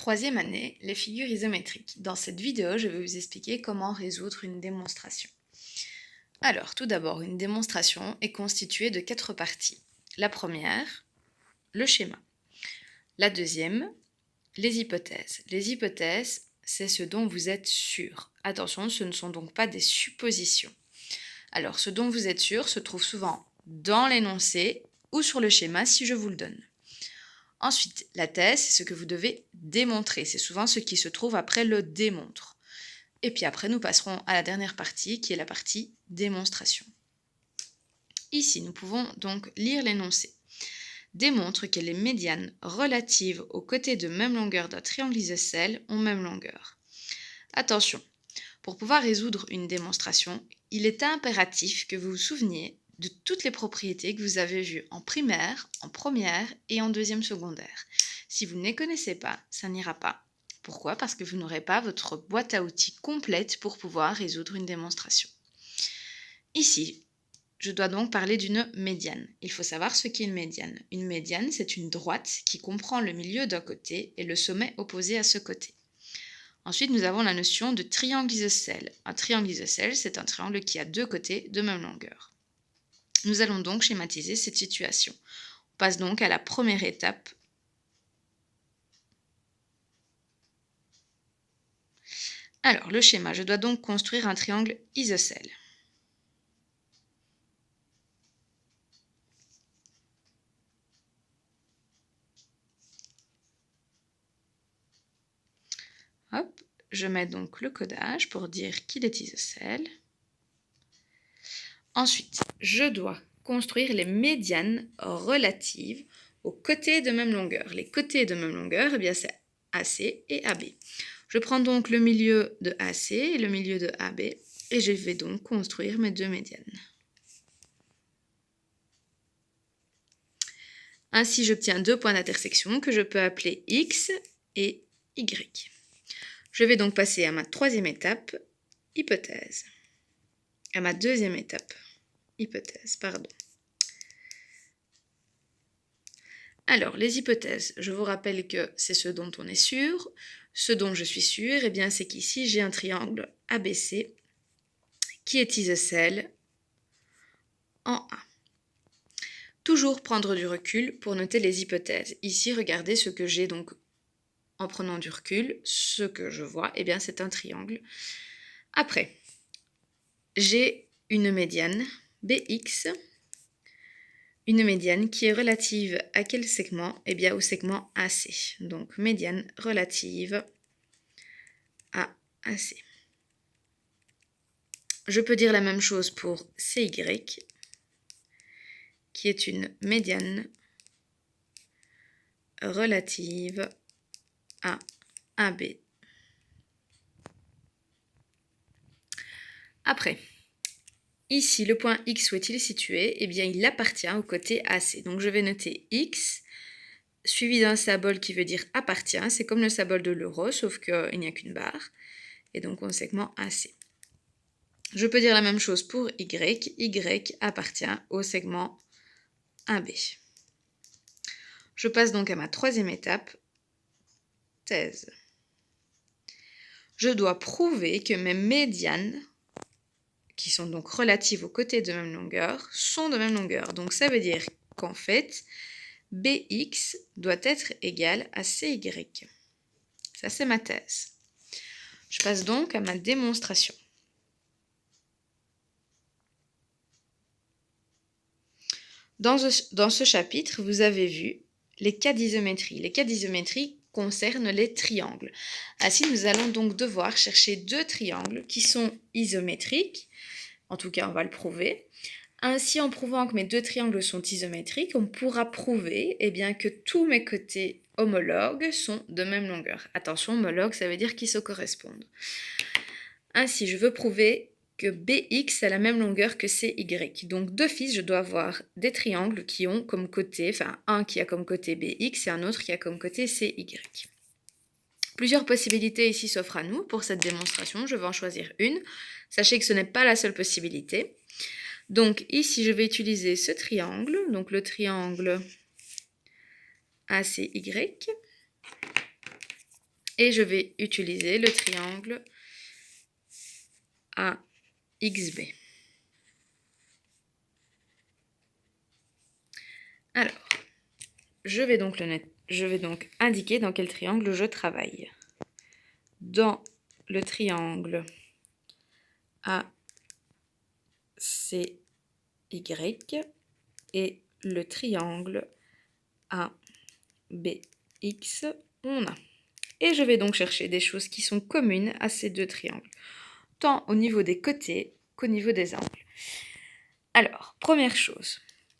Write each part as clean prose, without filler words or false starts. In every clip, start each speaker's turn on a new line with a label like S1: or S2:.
S1: Troisième année, les figures isométriques. Dans cette vidéo, je vais vous expliquer comment résoudre une démonstration. Alors, tout d'abord, une démonstration est constituée de 4 parties. La première, le schéma. La deuxième, les hypothèses. Les hypothèses, c'est ce dont vous êtes sûr. Attention, ce ne sont donc pas des suppositions. Alors, ce dont vous êtes sûr se trouve souvent dans l'énoncé ou sur le schéma si je vous le donne. Ensuite, la thèse, c'est ce que vous devez démontrer. C'est souvent ce qui se trouve après le démontre. Et puis après, nous passerons à la dernière partie, qui est la partie démonstration. Ici, nous pouvons donc lire l'énoncé. Démontre que les médianes relatives aux côtés de même longueur d'un triangle isocèle ont même longueur. Attention, pour pouvoir résoudre une démonstration, il est impératif que vous vous souveniez de toutes les propriétés que vous avez vues en primaire, en première et en deuxième secondaire. Si vous ne les connaissez pas, ça n'ira pas. Pourquoi ? Parce que vous n'aurez pas votre boîte à outils complète pour pouvoir résoudre une démonstration. Ici, je dois donc parler d'une médiane. Il faut savoir ce qu'est une médiane. Une médiane, c'est une droite qui comprend le milieu d'un côté et le sommet opposé à ce côté. Ensuite, nous avons la notion de triangle isocèle. Un triangle isocèle, c'est un triangle qui a deux côtés de même longueur. Nous allons donc schématiser cette situation. On passe donc à la première étape. Alors, le schéma, je dois donc construire un triangle isocèle. Hop, je mets donc le codage pour dire qu'il est isocèle. Ensuite, je dois construire les médianes relatives aux côtés de même longueur. Les côtés de même longueur, eh bien, c'est AC et AB. Je prends donc le milieu de AC et le milieu de AB et je vais donc construire mes deux médianes. Ainsi, j'obtiens deux points d'intersection que je peux appeler X et Y. Je vais donc passer à ma troisième étape, hypothèse. À ma deuxième étape, hypothèse, pardon. Alors, les hypothèses, je vous rappelle que c'est ce dont on est sûr. Ce dont je suis sûr, eh bien, c'est qu'ici, j'ai un triangle ABC qui est isocèle en A. Toujours prendre du recul pour noter les hypothèses. Ici, regardez ce que j'ai donc en prenant du recul. Ce que je vois, eh bien, c'est un triangle. Après, j'ai une médiane BX, une médiane qui est relative à quel segment ? Eh bien, au segment AC. Donc, médiane relative à AC. Je peux dire la même chose pour CY, qui est une médiane relative à AB. Après, ici, le point X, où est-il situé ? Eh bien, il appartient au côté AC. Donc, je vais noter X, suivi d'un symbole qui veut dire appartient. C'est comme le symbole de l'euro, sauf qu'il n'y a qu'une barre. Et donc, au segment AC. Je peux dire la même chose pour Y. Y appartient au segment AB. Je passe donc à ma troisième étape, thèse. Je dois prouver que mes médianes, qui sont donc relatives aux côtés de même longueur, sont de même longueur. Donc ça veut dire qu'en fait, BX doit être égal à CY. Ça, c'est ma thèse. Je passe donc à ma démonstration. Dans ce chapitre, vous avez vu les cas d'isométrie. Les cas d'isométrie concernent les triangles. Ainsi, nous allons donc devoir chercher deux triangles qui sont isométriques. En tout cas, on va le prouver. Ainsi, en prouvant que mes deux triangles sont isométriques, on pourra prouver bien, que tous mes côtés homologues sont de même longueur. Attention, homologues, ça veut dire qu'ils se correspondent. Ainsi, je veux prouver que BX a la même longueur que CY. Donc, d'office, je dois avoir des triangles qui ont comme côté, enfin, un qui a comme côté BX et un autre qui a comme côté CY. Plusieurs possibilités ici s'offrent à nous pour cette démonstration. Je vais en choisir une. Sachez que ce n'est pas la seule possibilité. Donc, ici, je vais utiliser ce triangle, donc le triangle ACY. Et je vais utiliser le triangle AXB. Alors, je vais donc indiquer dans quel triangle je travaille. Dans le triangle ACY et le triangle ABX, on a. Et je vais donc chercher des choses qui sont communes à ces deux triangles, tant au niveau des côtés qu'au niveau des angles. Alors, première chose,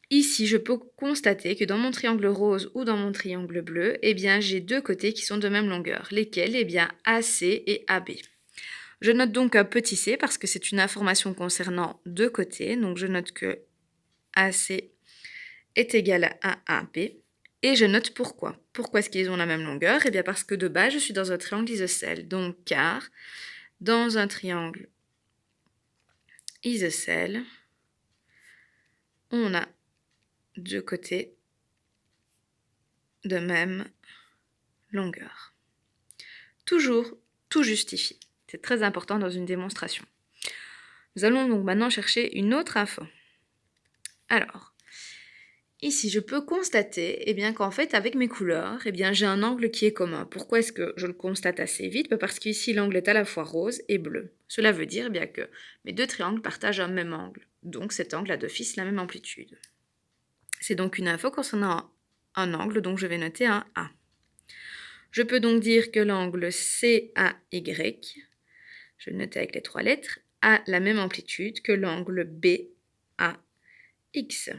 S1: ici je peux constater que dans mon triangle rose ou dans mon triangle bleu, eh bien j'ai deux côtés qui sont de même longueur, lesquels, eh bien AC et AB. Je note donc un petit c parce que c'est une information concernant deux côtés, donc je note que AC est égal à AB. Et je note pourquoi. Pourquoi est-ce qu'ils ont la même longueur? Eh bien parce que de base, je suis dans un triangle isocèle. Donc car dans un triangle isocèle, on a deux côtés de même longueur. Toujours, tout justifie. C'est très important dans une démonstration. Nous allons donc maintenant chercher une autre info. Alors, ici, je peux constater qu'en fait, avec mes couleurs, j'ai un angle qui est commun. Pourquoi est-ce que je le constate assez vite? Parce qu'ici, l'angle est à la fois rose et bleu. Cela veut dire que mes deux triangles partagent un même angle. Donc, cet angle a d'office la même amplitude. C'est donc une info concernant un angle, donc je vais noter un A. Je peux donc dire que l'angle CAY, je vais le noter avec les trois lettres, a la même amplitude que l'angle BAX.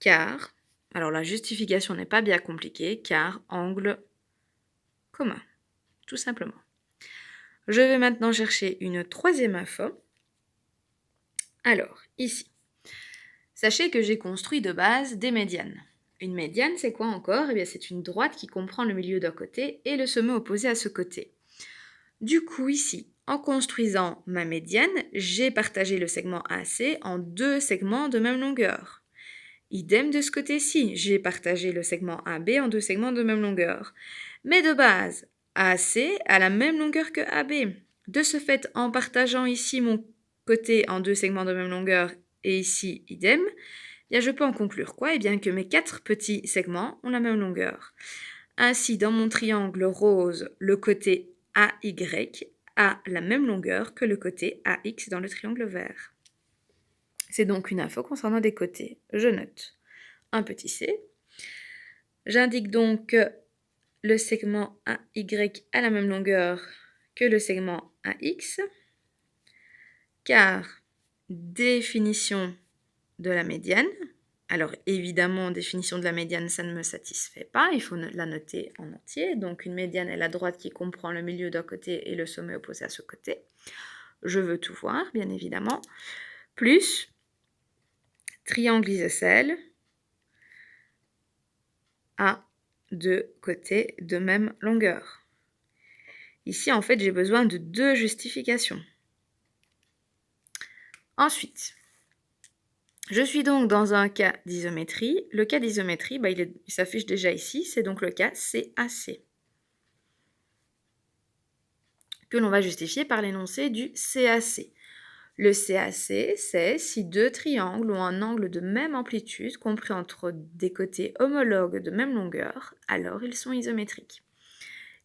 S1: Car, alors la justification n'est pas bien compliquée, car angle commun, tout simplement. Je vais maintenant chercher une troisième info. Alors, ici, sachez que j'ai construit de base des médianes. Une médiane, c'est quoi encore? Eh bien, c'est une droite qui comprend le milieu d'un côté et le sommet opposé à ce côté. Du coup, ici, en construisant ma médiane, j'ai partagé le segment AC en deux segments de même longueur. Idem de ce côté-ci, j'ai partagé le segment AB en deux segments de même longueur. Mais de base, AC a la même longueur que AB. De ce fait, en partageant ici mon côté en deux segments de même longueur et ici idem, je peux en conclure quoi? Que mes quatre petits segments ont la même longueur. Ainsi, dans mon triangle rose, le côté AY a la même longueur que le côté AX dans le triangle vert. C'est donc une info concernant des côtés. Je note un petit c. J'indique donc que le segment AY a la même longueur que le segment AX, car définition de la médiane. Alors évidemment, définition de la médiane, ça ne me satisfait pas, il faut la noter en entier. Donc une médiane est la droite qui comprend le milieu d'un côté et le sommet opposé à ce côté. Je veux tout voir, bien évidemment. Plus triangle isocèle a deux côtés de même longueur. Ici, en fait, j'ai besoin de deux justifications. Ensuite, je suis donc dans un cas d'isométrie. Le cas d'isométrie, il s'affiche déjà ici, c'est donc le cas CAC, que l'on va justifier par l'énoncé du CAC. Le CAC, c'est si deux triangles ont un angle de même amplitude compris entre des côtés homologues de même longueur, alors ils sont isométriques.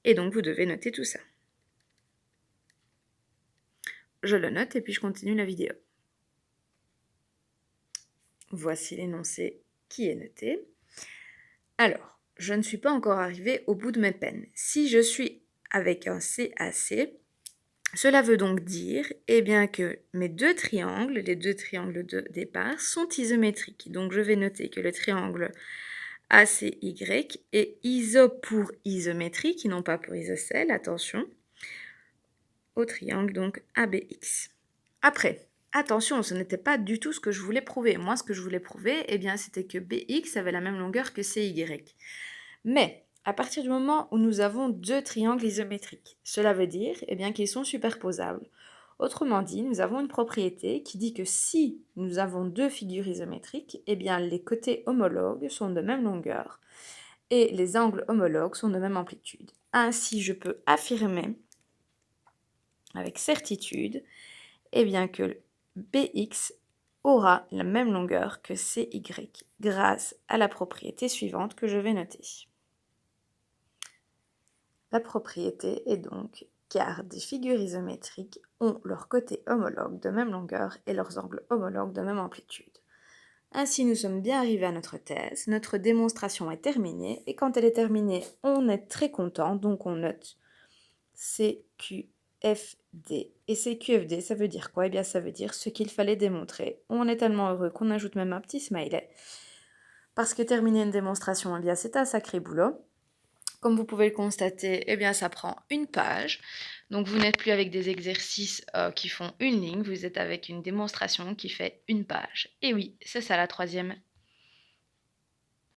S1: Et donc, vous devez noter tout ça. Je le note et puis je continue la vidéo. Voici l'énoncé qui est noté. Alors, je ne suis pas encore arrivée au bout de mes peines. Si je suis avec un CAC, cela veut donc dire que mes deux triangles, les deux triangles de départ, sont isométriques. Donc je vais noter que le triangle ACY est iso pour isométrique, et non pas pour isocèle, attention, au triangle donc ABX. Après, attention, ce n'était pas du tout ce que je voulais prouver. Moi, ce que je voulais prouver, c'était que BX avait la même longueur que CY. Mais, à partir du moment où nous avons deux triangles isométriques, cela veut dire qu'ils sont superposables. Autrement dit, nous avons une propriété qui dit que si nous avons deux figures isométriques, les côtés homologues sont de même longueur. et les angles homologues sont de même amplitude. Ainsi, je peux affirmer avec certitude bien, que BX aura la même longueur que CY grâce à la propriété suivante que je vais noter. La propriété est donc car des figures isométriques ont leurs côtés homologues de même longueur et leurs angles homologues de même amplitude. Ainsi, nous sommes bien arrivés à notre thèse, notre démonstration est terminée, et quand elle est terminée, on est très content, donc on note CQFD. Et CQFD, ça veut dire quoi? Eh bien, ça veut dire ce qu'il fallait démontrer. On est tellement heureux qu'on ajoute même un petit smiley. Parce que terminer une démonstration, eh bien, c'est un sacré boulot. Comme vous pouvez le constater, eh bien, ça prend une page. Donc, vous n'êtes plus avec des exercices qui font une ligne, vous êtes avec une démonstration qui fait une page. Et oui, c'est ça la troisième